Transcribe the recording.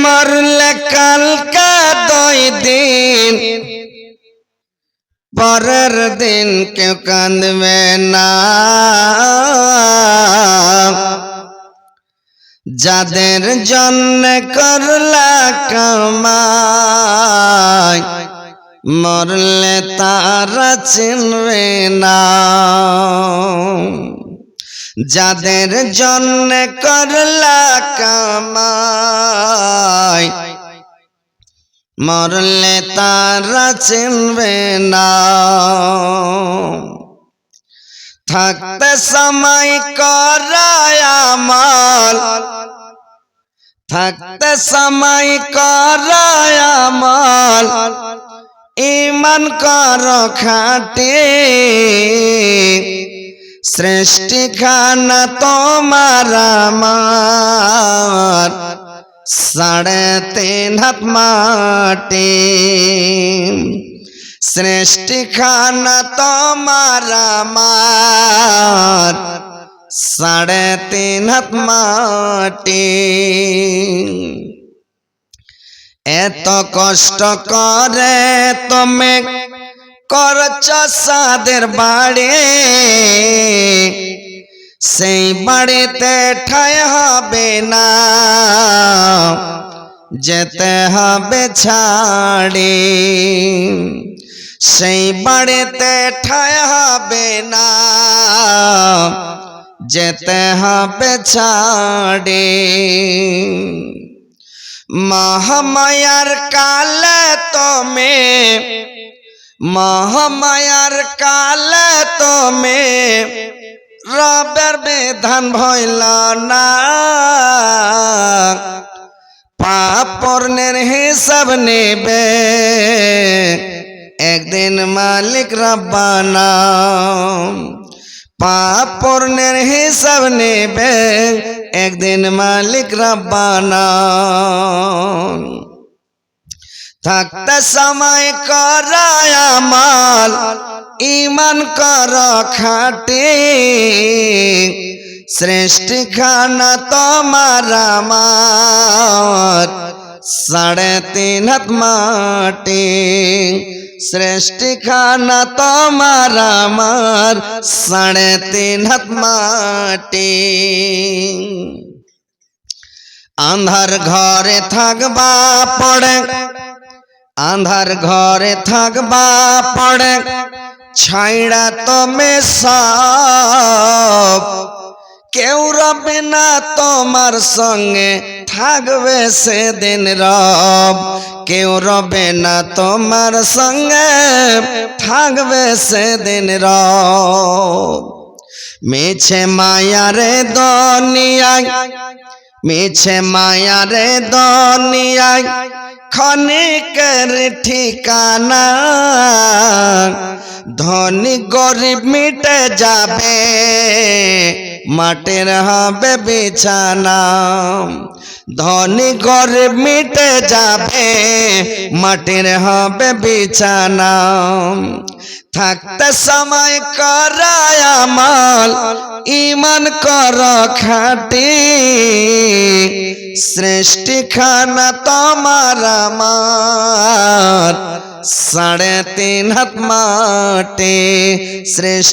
মরলে কালকা 2 দিন, পরের দিন কেউ কাঁদবে না। যাদের জন্য করলা কামাই, মরলে তারা চিনবে না। যাদের জন্য করলা কামাই, মরলে তারা চিনবে না। থাকতে সময় করায় আমাল, থাকতে সময় করায় আমাল, ঈমান কর খাঁটি। সৃষ্টি খানা তোমার আমার, 3.5 হাত মাটি। সৃষ্টি খানা তোমার আমার, 3.5 হাত মাটি। এত কষ্ট করে তুমি করছ সাদের বাড়ি, সেই বাড়িতে ঠাঁই হবে না, যেতে হবে ছাড়ি। সেই বাড়িতে ঠাঁই হবে না, যেতে হবে ছাড়ি। মহামায়ার কালে তুমি, মহামায়ার কালে তুমি রবের বিধান ভইল না। পাপ পুণ্যের হিসাব নেবে একদিন মালিক রব্বানা। পাপ পুণ্যের হিসাব নেবে একদিন মালিক রব্বানা। থাকতে সময় করায় আমাল, ঈমান কর খাঁটি। সৃষ্টি খানা তোমার আমার, 3.5 হাত মাটি। সৃষ্টি খানা তোমার আমার, 3.5 হাত মাটি। আন্ধার ঘরে থাকবা পড়ে, আন্ধার ঘরে থাকবা পড়ে, ছাইড়া তুমি সব। কেউ রবে না তোমার সঙ্গে, থাকবে সেদিন রব। কেউ রবে না তোমার সঙ্গে, থাকবে সেদিন রব। মিছে মায়ারে দুনিয়ায়, মিছে মায়ারে দুনিয়ায়, ক্ষণিকের ঠিকানা। ধনী গরিব মিটে যাবে, মাটির হবে বিছানা। ধনী গরিব মিটে যাবে, মাটির হবে বিছানা। থাকতে সময় করায় আমাল, ঈমান কর খাঁটি। সৃষ্টি খানা তোমার আমার, 3.5 হাত মাটি। সৃষ্টি